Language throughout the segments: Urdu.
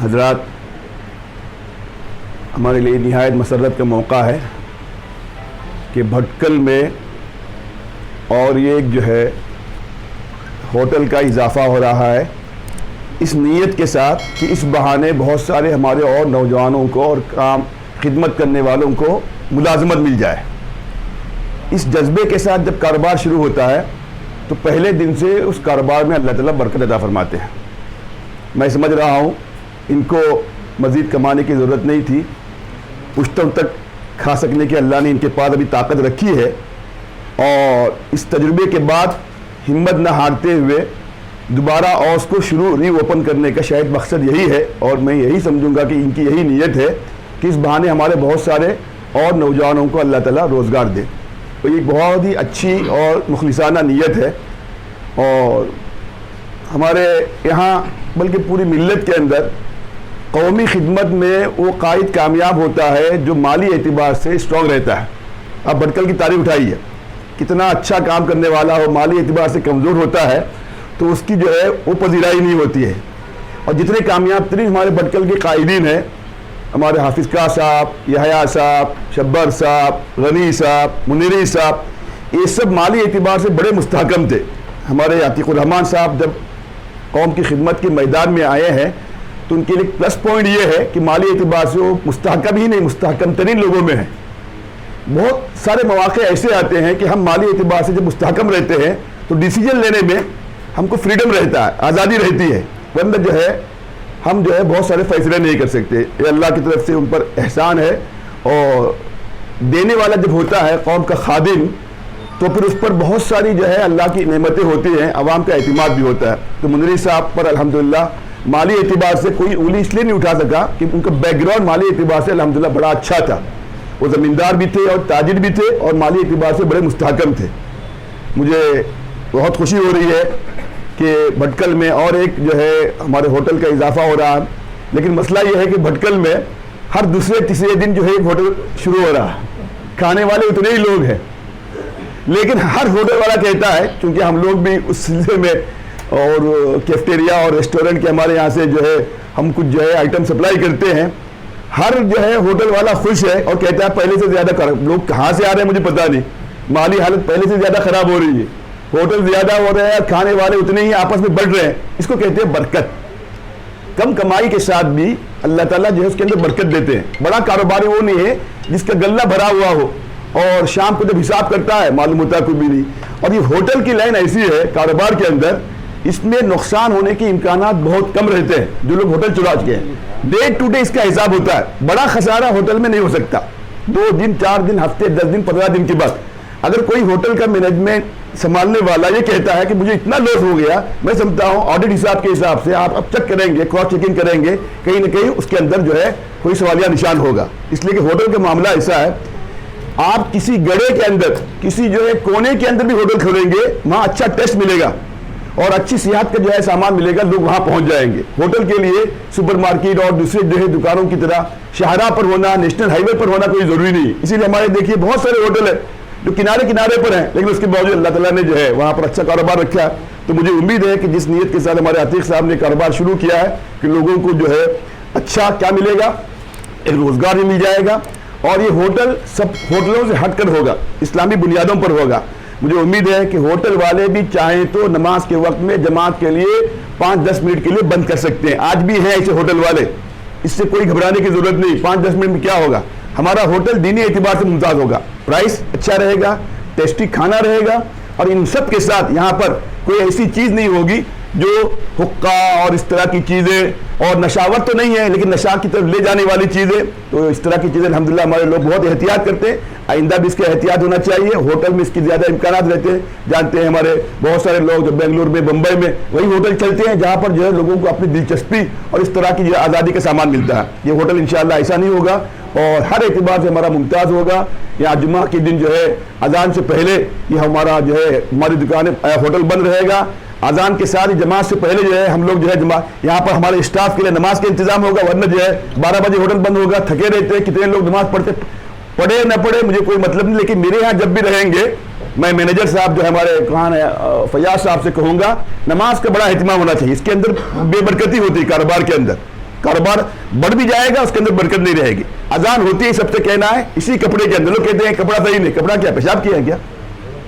حضرات، ہمارے لیے نہایت مسرت کا موقع ہے کہ بھٹکل میں اور یہ جو ہے ہوٹل کا اضافہ ہو رہا ہے، اس نیت کے ساتھ کہ اس بہانے بہت سارے ہمارے اور نوجوانوں کو اور کام خدمت کرنے والوں کو ملازمت مل جائے۔ اس جذبے کے ساتھ جب کاروبار شروع ہوتا ہے تو پہلے دن سے اس کاروبار میں اللہ تعالیٰ برکت عطا فرماتے ہیں۔ میں سمجھ رہا ہوں ان کو مزید کمانے کی ضرورت نہیں تھی، پشتوں تک کھا سکنے کی اللہ نے ان کے پاس ابھی طاقت رکھی ہے، اور اس تجربے کے بعد ہمت نہ ہارتے ہوئے دوبارہ اوس کو ری اوپن کرنے کا شاید مقصد یہی ہے، اور میں یہی سمجھوں گا کہ ان کی یہی نیت ہے کہ اس بہانے ہمارے بہت سارے اور نوجوانوں کو اللہ تعالیٰ روزگار دے۔ تو یہ بہت ہی اچھی اور مخلصانہ نیت ہے، اور ہمارے یہاں بلکہ پوری ملت کے اندر قومی خدمت میں وہ قائد کامیاب ہوتا ہے جو مالی اعتبار سے اسٹرانگ رہتا ہے۔ آپ بھٹکل کی تعریف اٹھائیے، کتنا اچھا کام کرنے والا ہو مالی اعتبار سے کمزور ہوتا ہے تو اس کی جو ہے وہ پذیرائی نہیں ہوتی ہے۔ اور جتنے کامیاب ترین ہمارے بھٹکل کے قائدین ہیں، ہمارے حافظ کا صاحب، یحییٰ صاحب، شبر صاحب، غنی صاحب، منیری صاحب، یہ سب مالی اعتبار سے بڑے مستحکم تھے۔ ہمارے عتیق الرحمان صاحب جب قوم کی خدمت کے میدان میں آئے ہیں تو ان کے لیے پلس پوائنٹ یہ ہے کہ مالی اعتبار سے وہ مستحکم ہی نہیں، مستحکم ترین لوگوں میں ہیں۔ بہت سارے مواقع ایسے آتے ہیں کہ ہم مالی اعتبار سے جب مستحکم رہتے ہیں تو ڈیسیجن لینے میں ہم کو فریڈم رہتا ہے، آزادی رہتی ہے، ورنہ جو ہے ہم جو ہے بہت سارے فیصلے نہیں کر سکتے۔ یہ اللہ کی طرف سے ان پر احسان ہے، اور دینے والا جب ہوتا ہے قوم کا خادم تو پھر اس پر بہت ساری جو ہے اللہ کی نعمتیں ہوتی ہیں، عوام کا اعتماد بھی ہوتا ہے۔ تو منیری صاحب پر الحمدللہ مالی اعتبار سے کوئی انگلی اس لیے نہیں اٹھا سکا کہ ان کا بیک گراؤنڈ مالی اعتبار سے الحمدللہ بڑا اچھا تھا، وہ زمیندار بھی تھے اور تاجر بھی تھے اور مالی اعتبار سے بڑے مستحکم تھے۔ مجھے بہت خوشی ہو رہی ہے کہ بھٹکل میں اور ایک جو ہے ہمارے ہوٹل کا اضافہ ہو رہا ہے، لیکن مسئلہ یہ ہے کہ بھٹکل میں ہر دوسرے تیسرے دن جو ہے ایک ہوٹل شروع ہو رہا ہے۔ کھانے والے اتنے ہی لوگ ہیں، لیکن ہر ہوٹل والا کہتا ہے، چونکہ ہم لوگ بھی اس سلسلے میں اور کیفٹیریا اور ریسٹورنٹ کے ہمارے یہاں سے جو ہے ہم کچھ جو ہے آئٹم سپلائی کرتے ہیں، ہر جو ہے ہوٹل والا خوش ہے اور کہتا ہے پہلے سے زیادہ لوگ کہاں سے آ رہے ہیں مجھے پتہ نہیں، مالی حالت پہلے سے زیادہ خراب ہو رہی ہے، ہوٹل زیادہ ہو رہے ہیں، کھانے والے اتنے ہی آپس میں بڑھ رہے ہیں۔ اس کو کہتے ہیں برکت۔ کم کمائی کے ساتھ بھی اللہ تعالیٰ جو ہے اس کے اندر برکت دیتے ہیں۔ بڑا کاروباری وہ نہیں ہے جس کا غلہ بھرا ہوا ہو اور شام کو جب حساب کرتا ہے معلوم ہوتا ہے کوئی بھی نہیں۔ اور یہ ہوٹل کی لائن ایسی ہے کاروبار کے اندر، اس میں نقصان ہونے کے امکانات بہت کم رہتے ہیں۔ جو لوگ ہوٹل چلا چکے ہیں ڈے ٹو ڈے اس کا حساب ہوتا ہے، بڑا خسارہ ہوٹل میں نہیں ہو سکتا۔ 2 دن 4 دن ہفتے 10 دن 15 دن کے بعد اگر کوئی ہوٹل کا مینجمنٹ سنبھالنے والا یہ کہتا ہے کہ مجھے اتنا لاس ہو گیا، میں سمجھتا ہوں آڈٹ حساب کے حساب سے آپ اب چیک کریں گے، کراس چیکنگ کریں گے، کہیں نہ کہیں اس کے اندر جو ہے کوئی سوالیہ نشان ہوگا۔ اس لیے کہ ہوٹل کا معاملہ ایسا ہے، آپ کسی گڑھے کے اندر کسی جو ہے کونے کے اندر بھی ہوٹل کھولیں گے، وہاں اچھا ٹیسٹ ملے گا اور اچھی صحت کا جو ہے سامان ملے گا، لوگ وہاں پہنچ جائیں گے۔ ہوٹل کے لیے سپر مارکیٹ اور دوسرے جو ہے دکانوں کی طرح شاہراہ پر ہونا، نیشنل ہائی وے پر ہونا کوئی ضروری نہیں۔ اسی لیے ہمارے دیکھیے بہت سارے ہوٹل ہیں جو کنارے پر ہیں، لیکن اس کے باوجود اللہ تعالیٰ نے جو ہے وہاں پر اچھا کاروبار رکھا ہے۔ تو مجھے امید ہے کہ جس نیت کے ساتھ ہمارے عتیق صاحب نے کاروبار شروع کیا ہے کہ لوگوں کو جو ہے اچھا کیا ملے گا، ایک روزگار بھی مل جائے گا، اور یہ ہوٹل سب ہوٹلوں سے ہٹ کر ہوگا، اسلامی بنیادوں پر ہوگا۔ مجھے امید ہے کہ ہوٹل والے بھی چاہیں تو نماز کے وقت میں جماعت کے لیے 5-10 منٹ کے لیے بند کر سکتے ہیں۔ آج بھی ہیں ایسے ہوٹل والے، اس سے کوئی گھبرانے کی ضرورت نہیں۔ 5-10 منٹ میں کیا ہوگا، ہمارا ہوٹل دینی اعتبار سے ممتاز ہوگا، پرائس اچھا رہے گا، ٹیسٹی کھانا رہے گا، اور ان سب کے ساتھ یہاں پر کوئی ایسی چیز نہیں ہوگی جو حقہ اور اس طرح کی چیزیں، اور نشاور تو نہیں ہے لیکن نشہ کی طرف لے جانے والی چیزیں، تو اس طرح کی چیزیں الحمدللہ ہمارے لوگ بہت احتیاط کرتے ہیں۔ آئندہ بھی اس کا احتیاط ہونا چاہیے۔ ہوٹل میں اس کی زیادہ امکانات رہتے ہیں، جانتے ہیں ہمارے بہت سارے لوگ جو بنگلور میں، بمبئی میں وہی ہوٹل چلتے ہیں جہاں پر جو ہے لوگوں کو اپنی دلچسپی اور اس طرح کی جو آزادی کا سامان ملتا ہے۔ یہ ہوٹل انشاءاللہ ایسا نہیں ہوگا اور ہر اعتبار سے ہمارا ممتاز ہوگا۔ یا جمعہ کے دن جو ہے اذان سے پہلے یہ ہمارا جو ہے ہماری دکانیں ہوٹل بند رہے گا، اذان کے ساتھ جماعت سے پہلے جو ہے ہم لوگ جو ہے یہاں پر ہمارے اسٹاف کے لیے نماز کا انتظام ہوگا، ورنہ جو ہے 12 بجے ہوٹل بند ہوگا، تھکے رہتے ہیں۔ کتنے لوگ نماز پڑھے نہ پڑھے مجھے کوئی مطلب نہیں، لیکن میرے یہاں جب بھی رہیں گے میں مینیجر صاحب جو ہمارے کہاں ہے فیاض صاحب سے کہوں گا، نماز کا بڑا اہتمام ہونا چاہیے۔ اس کے اندر بے برکتی ہوتی ہے کاروبار کے اندر، کاروبار بڑھ بھی جائے گا، اس کے اندر برکت نہیں رہے گی. اذان ہوتی ہے سب سے کہنا ہے اسی کپڑے کے اندر. لوگ کہتے ہیں کپڑا صحیح نہیں. کپڑا کیا پیشاب کیا ہے کیا؟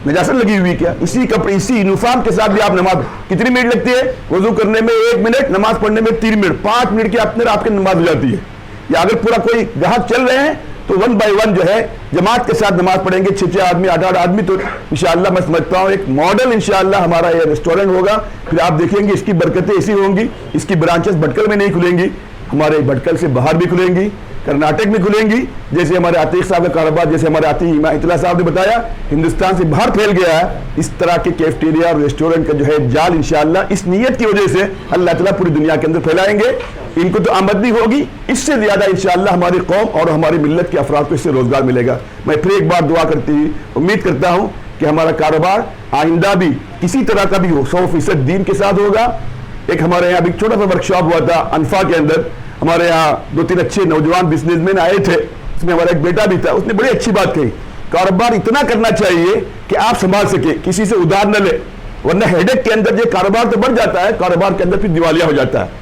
نجاست لگی ہوئی کیا؟ اسی کپڑے اسی یونیفارم کے ساتھ بھی آپ نماز کتنی منٹ لگتی ہے؟ وضو کرنے میں 1 منٹ، نماز پڑھنے میں 3 منٹ، 5 منٹ کے اندر آپ کی نماز ہو جاتی ہے. یا اگر پورا کوئی گاہک چل رہے ہیں تو 1 بائی 1 جو ہے جماعت کے ساتھ نماز پڑھیں گے، 6 آدمی 8 آدمی. تو انشاءاللہ میں سمجھتا ہوں ایک ماڈل انشاءاللہ ہمارا یہ ریسٹورنٹ ہوگا. پھر آپ دیکھیں گے اس کی برکتیں ایسی ہوں گی. اس کی برانچز بھٹکل میں نہیں کھلیں گی، ہمارے بھٹکل سے باہر بھی کھلیں گی، کرناٹک میں کھلیں گی. جیسے ہمارے عتیق صاحب کا کاروبار، جیسے ہمارے عتیق اطلاع صاحب نے بتایا ہندوستان سے باہر پھیل گیا ہے، اس طرح کے کیفٹیریا اور ریسٹورنٹ کا جو ہے جال انشاءاللہ اس نیت کی وجہ سے اللہ تعالیٰ پوری دنیا کے اندر پھیلائیں گے. ان کو تو آمدنی ہوگی، اس سے زیادہ انشاءاللہ ہماری قوم اور ہماری ملت کے افراد کو اس سے روزگار ملے گا. میں پھر ایک بار دعا کرتی امید کرتا ہوں کہ ہمارا کاروبار آئندہ بھی کسی طرح کا بھی ہو 100% دین کے ساتھ ہوگا. ایک ہمارے یہاں بھی چھوٹا سا ورکشاپ ہوا تھا انفا کے اندر، ہمارے یہاں 2-3 اچھے نوجوان بزنس مین آئے تھے، اس میں ہمارا ایک بیٹا بھی تھا. اس نے بڑی اچھی بات کہی، کاروبار اتنا کرنا چاہیے کہ آپ سنبھال سکیں، کسی سے ادھار نہ لے، ورنہ ہیڈک کے اندر یہ کاروبار تو بڑھ جاتا ہے، کاروبار کے اندر پھر دیوالیہ ہو جاتا ہے.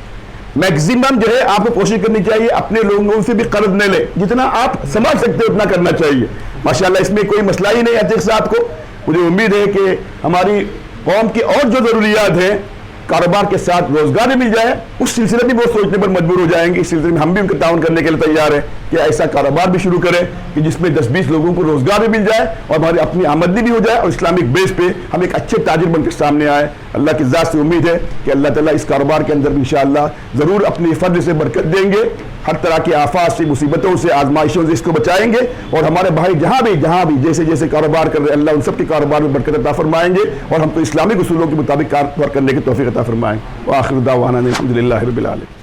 میکزیمم جو ہے آپ کو کوشش کرنی چاہیے اپنے لوگوں سے بھی قرض نہ لے، جتنا آپ سنبھال سکتے اتنا کرنا چاہیے. ماشاءاللہ اس میں کوئی مسئلہ ہی نہیں. عتیق صاحب کو مجھے امید ہے کہ ہماری قوم کی اور جو ضروریات ہیں کاروبار کے ساتھ روزگار بھی مل جائے، اس سلسلے میں وہ سوچنے پر مجبور ہو جائیں گے. اس سلسلے میں ہم بھی ان کا تعاون کرنے کے لیے تیار ہیں کہ ایسا کاروبار بھی شروع کریں کہ جس میں 10-20 لوگوں کو روزگار بھی مل جائے اور ہماری اپنی آمدنی بھی ہو جائے، اور اسلامک بیس پہ ہم ایک اچھے تاجر بن کے سامنے آئے. اللہ کی ذات سے امید ہے کہ اللہ تعالیٰ اس کاروبار کے اندر انشاءاللہ ضرور اپنی فضل سے برکت دیں گے. ہر طرح کی آفات سے، مصیبتوں سے، آزمائشوں سے اس کو بچائیں گے. اور ہمارے بھائی جہاں بھی جیسے جیسے کاروبار کر رہے ہیں اللہ ان سب کے کاروبار میں برکت عطا فرمائیں گے، اور ہم کو اسلامک اصولوں کے مطابق کاروبار کرنے کی توفیق عطا فرمائیں. وآخر دعوانا الحمدللہ رب العالمین.